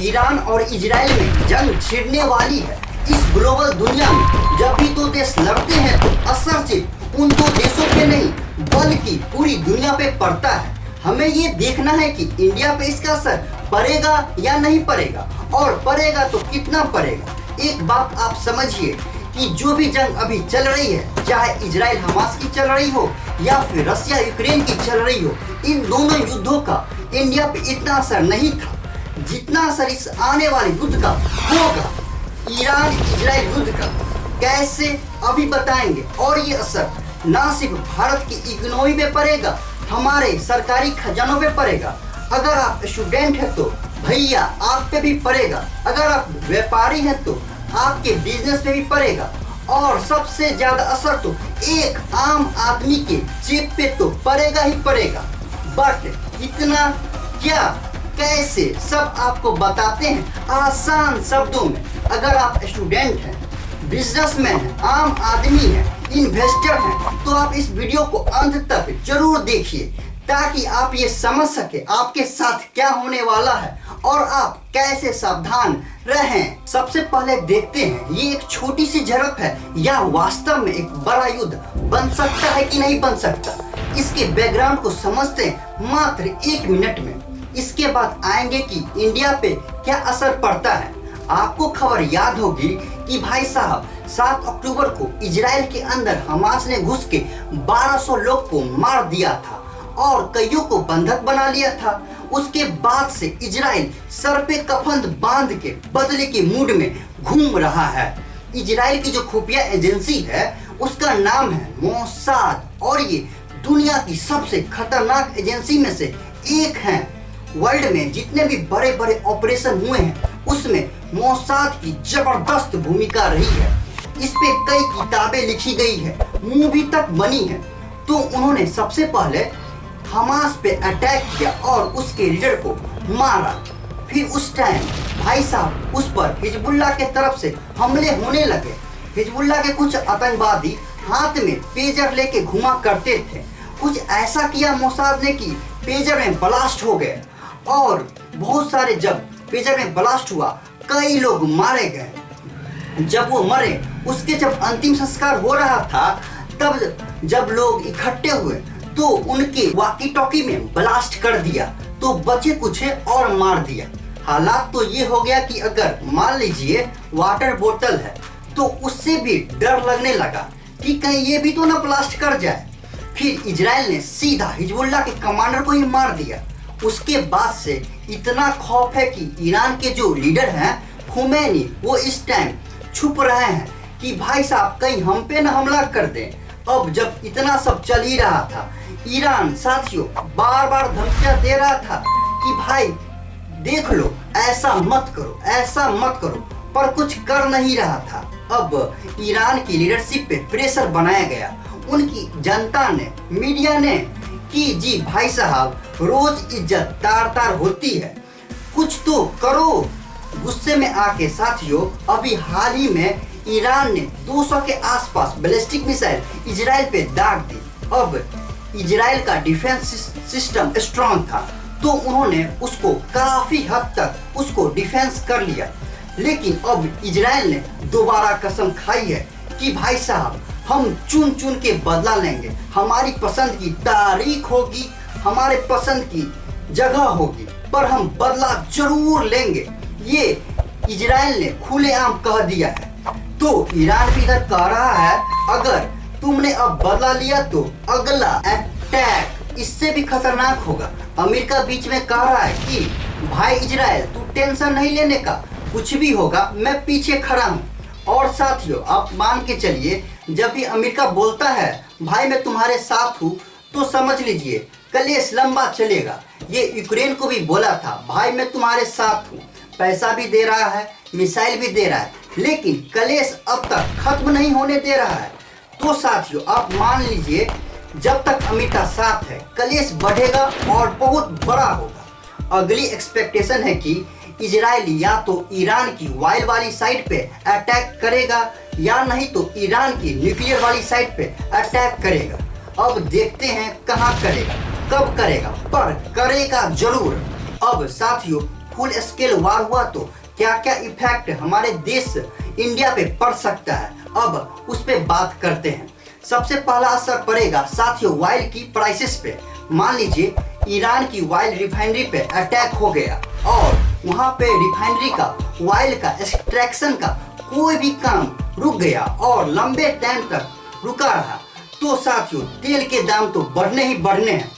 Iran और Israel में जंग छिड़ने वाली है। इस ग्लोबल दुनिया में जब भी दो देश लड़ते हैं तो असर सिर्फ उन दो देशों पे नहीं बल्कि पूरी दुनिया पे पड़ता है। हमें ये देखना है कि इंडिया पे इसका असर पड़ेगा या नहीं पड़ेगा, और पड़ेगा तो कितना पड़ेगा। एक बात आप समझिए कि जो भी जंग अभी चल रही है, चाहे इजराइल हमास की चल रही हो या फिर रसिया यूक्रेन की चल रही हो, इन दोनों युद्धों का इंडिया पे इतना असर नहीं था जितना असर इस आने वाले युद्ध का होगा। ईरान इजराइल युद्ध का कैसे अभी बताएंगे, और ये असर ना सिर्फ भारत की इकोनॉमी पे पड़ेगा, हमारे सरकारी खजानों पे पड़ेगा। अगर आप स्टूडेंट हैं तो भैया आप पे भी पड़ेगा, अगर आप व्यापारी हैं तो आपके बिजनेस पे भी पड़ेगा, और सबसे ज्यादा असर तो एक आम आदमी के जेब पे तो पड़ेगा ही पड़ेगा। बट इतना क्या, कैसे, सब आपको बताते हैं आसान शब्दों में। अगर आप स्टूडेंट हैं, बिजनेसमैन हैं, आम आदमी हैं, इन्वेस्टर हैं, तो आप इस वीडियो को अंत तक जरूर देखिए ताकि आप ये समझ सके आपके साथ क्या होने वाला है और आप कैसे सावधान रहें। सबसे पहले देखते हैं ये एक छोटी सी झलक है या वास्तव में एक बड़ा युद्ध बन सकता है कि नहीं बन सकता। इसके बैकग्राउंड को समझते हैं मात्र 1 मिनट में। इसके बाद आएंगे कि इंडिया पे क्या असर पड़ता है। आपको खबर याद होगी कि भाई साहब 7 अक्टूबर को इजराइल के अंदर हमास ने घुस के 1200 लोग को मार दिया था और कईयों को बंधक बना लिया था। उसके बाद से इजराइल सर पे कफन बांध के बदले के मूड में घूम रहा है। इजराइल की जो खुफिया एजेंसी है उसका नाम है मोसाद, और ये दुनिया की सबसे खतरनाक एजेंसी में से एक है। वर्ल्ड में जितने भी बड़े बड़े ऑपरेशन हुए हैं उसमें मोसाद की जबरदस्त भूमिका रही है। इस पे कई किताबें लिखी गई है, मूवी तक बनी है। तो उन्होंने सबसे पहले हमास पे अटैक किया और उसके लीडर को मारा। फिर उस टाइम भाई साहब उस पर हिजबुल्लाह के तरफ से हमले होने लगे। हिजबुल्लाह के कुछ आतंकवादी हाथ में पेजर लेके घुमा करते थे। कुछ ऐसा किया मोसाद ने कि पेजर में ब्लास्ट हो गए, और बहुत सारे जब पेजर में ब्लास्ट हुआ कई लोग मारे गए। जब वो मरे उसके जब अंतिम संस्कार हो रहा था तब जब लोग इकट्ठे हुए तो उनके वॉकी टॉकी में ब्लास्ट कर दिया, तो बचे कुछ और मार दिया। हालात तो ये हो गया कि अगर मान लीजिए वाटर बोतल है तो उससे भी डर लगने लगा कि कहीं ये भी तो ना ब्लास्ट कर जाए। फिर इजराइल ने सीधा हिजबुल्लाह के कमांडर को ही मार दिया। उसके बाद से इतना खौफ है कि ईरान के जो लीडर हैं खुमैनी, वो इस टाइम छुप रहे हैं कि भाई साहब कहीं हम पे ना हमला कर दें। अब जब इतना सब चल ही रहा था, ईरान साथियों बार बार धमकियां दे रहा था कि भाई देख लो, ऐसा मत करो, ऐसा मत करो, पर कुछ कर नहीं रहा था। अब ईरान की लीडरशिप पे प्रेशर बनाया गया, उनकी जनता ने, मीडिया ने, कि जी भाई साहब रोज इज्जत तार तार होती है, कुछ तो करो। गुस्से में आके साथियों अभी हाल ही में ईरान ने 200 के आसपास बैलिस्टिक मिसाइल इजराइल पे दाग दी। अब इजराइल का डिफेंस सिस्टम स्ट्रांग था तो उन्होंने उसको काफी हद तक उसको डिफेंस कर लिया। लेकिन अब इजराइल ने दोबारा कसम खाई है कि भाई साहब हम चुन चुन के बदला लेंगे, हमारी पसंद की तारीख होगी, हमारे पसंद की जगह होगी, पर हम बदला जरूर लेंगे। ये इजराइल ने खुलेआम कह दिया है। तो ईरान भी इधर कह रहा है अगर तुमने अब बदला लिया तो अगला अटैक इससे भी खतरनाक होगा। अमेरिका बीच में कह रहा है कि भाई इजराइल तू टेंशन नहीं लेने का, कुछ भी होगा मैं पीछे खड़ा हूँ। और साथियों आप मान के चलिए जब भी अमेरिका बोलता है भाई मैं तुम्हारे साथ हूँ तो समझ लीजिए कलेश लंबा चलेगा। ये यूक्रेन को भी बोला था भाई मैं तुम्हारे साथ हूँ, पैसा भी दे रहा है, मिसाइल भी दे रहा है, लेकिन कलेश अब तक खत्म नहीं होने दे रहा है। तो साथियों आप मान लीजिए जब तक अमेरिका साथ है कलेश बढ़ेगा और बहुत बड़ा होगा। अगली एक्सपेक्टेशन है कि इजराइल या तो ईरान की वाइल वाली साइड पे अटैक करेगा या नहीं तो ईरान की न्यूक्लियर वाली साइड पे अटैक करेगा। अब देखते हैं कहाँ करेगा, कब करेगा, पर करेगा जरूर। अब साथियों फुल स्केल वार हुआ तो क्या क्या इफेक्ट हमारे देश इंडिया पे पड़ सकता है, अब उस पे बात करते हैं। सबसे पहला असर पड़ेगा साथियों ऑयल की प्राइसेस पे। मान लीजिए ईरान की ऑयल रिफाइनरी पे अटैक हो गया और वहाँ पे रिफाइनरी का ऑयल का एक्सट्रैक्शन का कोई भी काम रुक गया और लंबे टाइम तक रुका रहा, तो साथियों तेल के दाम तो बढ़ने ही बढ़ने हैं।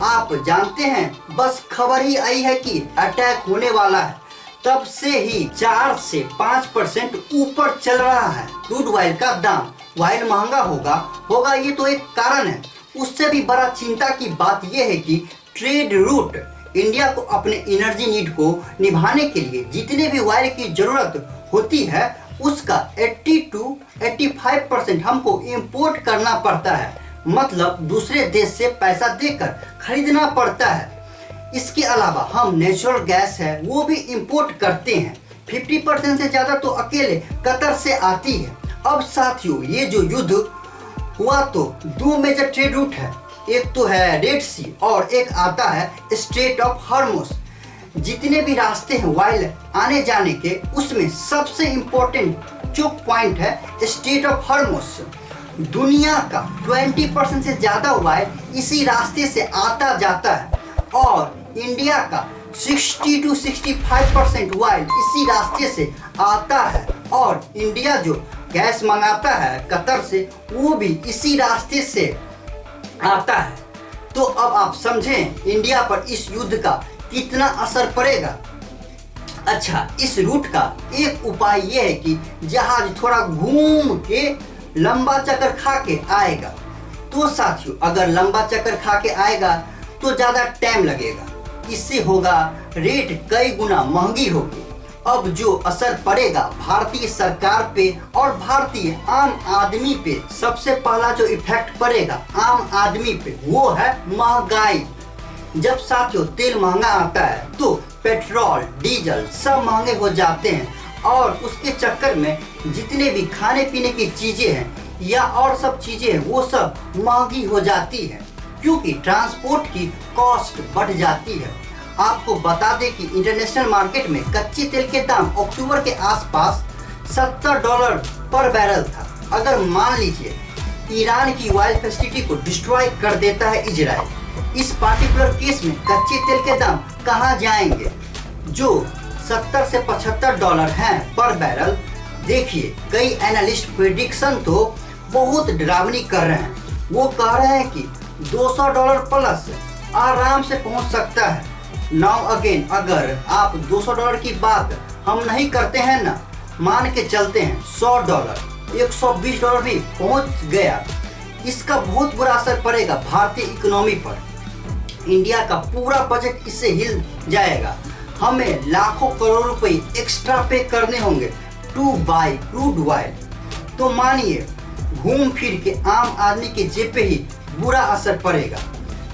आप जानते हैं बस खबर ही आई है कि अटैक होने वाला है, तब से ही 4 से 5% ऊपर चल रहा है क्रूड ऑयल का दाम। ऑयल महंगा होगा ये तो एक कारण है। उससे भी बड़ा चिंता की बात यह है कि ट्रेड रूट इंडिया को अपने एनर्जी नीड को निभाने के लिए जितने भी ऑयल की जरूरत होती है उसका 80 to 85% हमको इंपोर्ट करना पड़ता है, मतलब दूसरे देश से पैसा देकर खरीदना पड़ता है। इसके अलावा हम नेचुरल गैस है वो भी इंपोर्ट करते हैं, 50% से ज़्यादा तो अकेले कतर से आती है। अब साथियों ये जो युद्ध हुआ तो 2 मेजर ट्रेड रूट है, एक तो है रेड सी और एक आता है स्ट्रेट ऑफ हॉर्मुज। जितने भी रास्ते हैं ऑयल आने जाने के उसमें सबसे इम्पोर्टेंट चोक पॉइंट है स्ट्रेट ऑफ हॉर्मुज। दुनिया का 20% से ज़्यादा ऑयल इसी रास्ते से आता जाता है और इंडिया का 60 to 65% ऑयल इसी रास्ते से आता है और इंडिया जो गैस मंगाता है कतर से वो भी इसी रास्ते से आता है। तो अब आप समझें इंडिया पर इस युद्ध का कितना असर पड़ेगा। अच्छा, इस रूट का एक उपाय यह है कि जहाज थोड़ा घूम के लंबा चक्कर खा के आएगा। तो साथियों अगर लंबा चक्कर खा के आएगा तो ज़्यादा टाइम लगेगा, इससे होगा रेट कई गुना महंगी होगी। अब जो असर पड़ेगा भारतीय सरकार पे और भारतीय आम आदमी पे, सबसे पहला जो इफेक्ट पड़ेगा आम आदमी पे वो है महंगाई। जब साथियों तेल महंगा आता है तो पेट्रोल डीजल सब महंगे हो जाते हैं और उसके चक्कर में जितने भी खाने पीने की चीज़ें हैं या और सब चीज़ें हैं वो सब महंगी हो जाती है क्योंकि ट्रांसपोर्ट की कॉस्ट बढ़ जाती है। आपको बता दें कि इंटरनेशनल मार्केट में कच्चे तेल के दाम अक्टूबर के आसपास $70 पर बैरल था। अगर मान लीजिए ईरान की ऑयल फैसिलिटी को डिस्ट्रॉय कर देता है इजराइल, इस पार्टिकुलर केस में कच्चे तेल के दाम कहाँ जाएंगे जो $70 से $75 हैं पर बैरल। देखिए कई एनालिस्ट प्रेडिक्शन तो बहुत डरावनी कर रहे हैं, वो कह रहे हैं कि $200 प्लस आराम से पहुंच सकता है। नाउ अगेन अगर आप $200 की बात हम नहीं करते हैं ना, मान के चलते हैं $100 $120 भी पहुंच गया, इसका बहुत बुरा असर पड़ेगा भारतीय इकोनॉमी पर। इंडिया का पूरा बजट इससे हिल जाएगा। हमें लाखों करोड़ रुपए एक्स्ट्रा पे करने होंगे टू बाय क्रूड ऑयल। तो मानिए घूम फिर के आम आदमी के जेब पे ही बुरा असर पड़ेगा।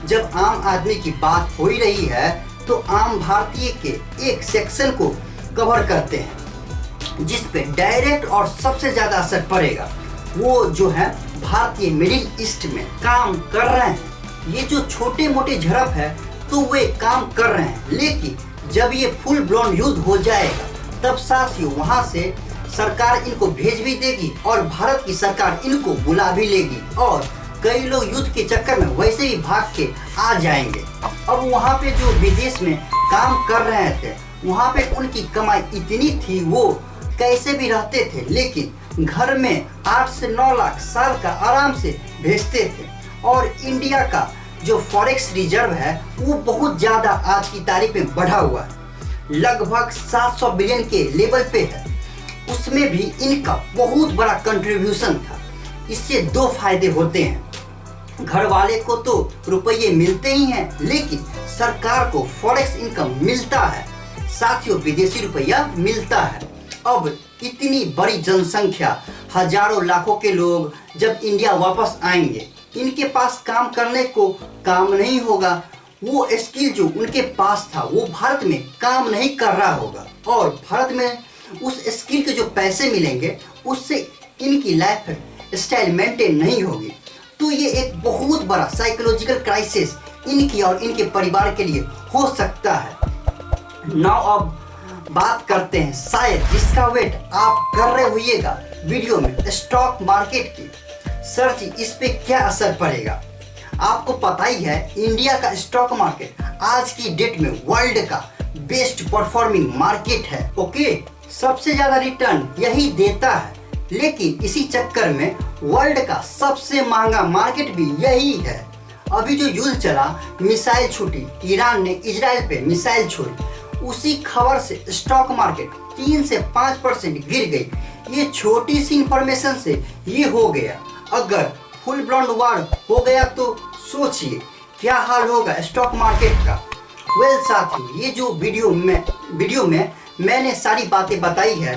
जब आम आदमी की बात हो ही रही है तो आम भारतीय के एक सेक्शन को कवर करते हैं जिस पे डायरेक्ट और सबसे ज़्यादा असर पड़ेगा। वो जो है भारतीय मिडिल ईस्ट में काम कर रहे हैं। ये जो छोटे मोटे झड़प है तो वे काम कर रहे हैं, लेकिन जब ये फुल ब्लोन युद्ध हो जाएगा तब साथियों वहाँ से सरकार इनको भेज भी देगी और भारत की सरकार इनको बुला भी लेगी और कई लोग युद्ध के चक्कर में वैसे ही भाग के आ जाएंगे। अब वहाँ पे जो विदेश में काम कर रहे थे वहाँ पे उनकी कमाई इतनी थी वो कैसे भी रहते थे, लेकिन घर में 8 से 9 लाख साल का आराम से भेजते थे। और इंडिया का जो फॉरेक्स रिजर्व है वो बहुत ज़्यादा आज की तारीख में बढ़ा हुआ है, लगभग 700 बिलियन के लेवल पे है। उसमें भी इनका बहुत बड़ा कंट्रीब्यूशन था। इससे 2 फायदे होते हैं, घर वाले को तो रुपये मिलते ही हैं लेकिन सरकार को फॉरेक्स इनकम मिलता है, साथियों विदेशी रुपया मिलता है। अब इतनी बड़ी जनसंख्या हजारों लाखों के लोग जब इंडिया वापस आएंगे, इनके पास काम करने को काम नहीं होगा। वो स्किल जो उनके पास था वो भारत में काम नहीं कर रहा होगा और भारत में उस स्किल के जो पैसे मिलेंगे उससे इनकी लाइफ स्टाइल मेंटेन नहीं होगी। तो ये एक बहुत बड़ा साइकोलॉजिकल क्राइसिस इनकी और इनके परिवार के लिए हो सकता है। नाउ अब बात करते हैं शायद जिसका वेट आप कर रहे होइएगा वीडियो में, स्टॉक मार्केट की। सर जी इस पे क्या असर पड़ेगा? आपको पता ही है इंडिया का स्टॉक मार्केट आज की डेट में वर्ल्ड का बेस्ट परफॉर्मिंग मार्केट है। ओके, सबसे ज्यादा रिटर्न यही देता है, लेकिन इसी चक्कर में वर्ल्ड का सबसे महंगा मार्केट भी यही है। अभी जो युद्ध चला, मिसाइल छूटी, ईरान ने इजराइल पे मिसाइल छोड़ी, उसी खबर से स्टॉक मार्केट 3 से 5% गिर गई। ये छोटी सी इंफॉर्मेशन से ये हो गया। अगर फुल ब्राउन वार हो गया तो सोचिए क्या हाल होगा स्टॉक मार्केट का। वेल साथी, ये जो वीडियो में मैंने सारी बातें बताई है,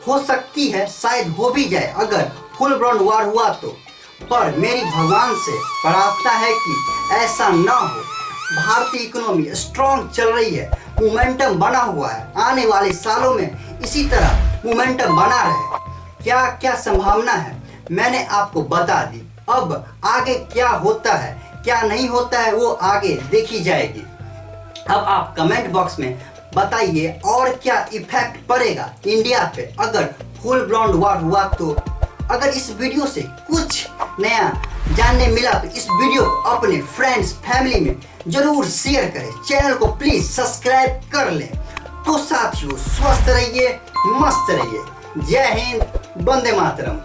हो सकती है शायद हो भी जाए अगर फुल ब्राउन वार हुआ तो, पर मेरी भगवान से प्रार्थना है कि ऐसा ना हो। भारतीय इकोनॉमी स्ट्रॉन्ग चल रही है, मोमेंटम बना हुआ है, आने वाले सालों में इसी तरह मोमेंटम बना रहे। क्या क्या संभावना है मैंने आपको बता दी। अब आगे क्या होता है क्या नहीं होता है वो आगे देखी जाएगी। अब आप कमेंट बॉक्स में बताइए और क्या इफेक्ट पड़ेगा इंडिया पे अगर फुल ब्राउन वार हुआ तो। अगर इस वीडियो से कुछ नया जानने मिला तो इस वीडियो को अपने फ्रेंड्स फैमिली में जरूर शेयर करें। चैनल को प्लीज सब्सक्राइब कर लें। तो साथियों, स्वस्थ रहिए, मस्त रहिए। जय हिंद, वंदे मातरम।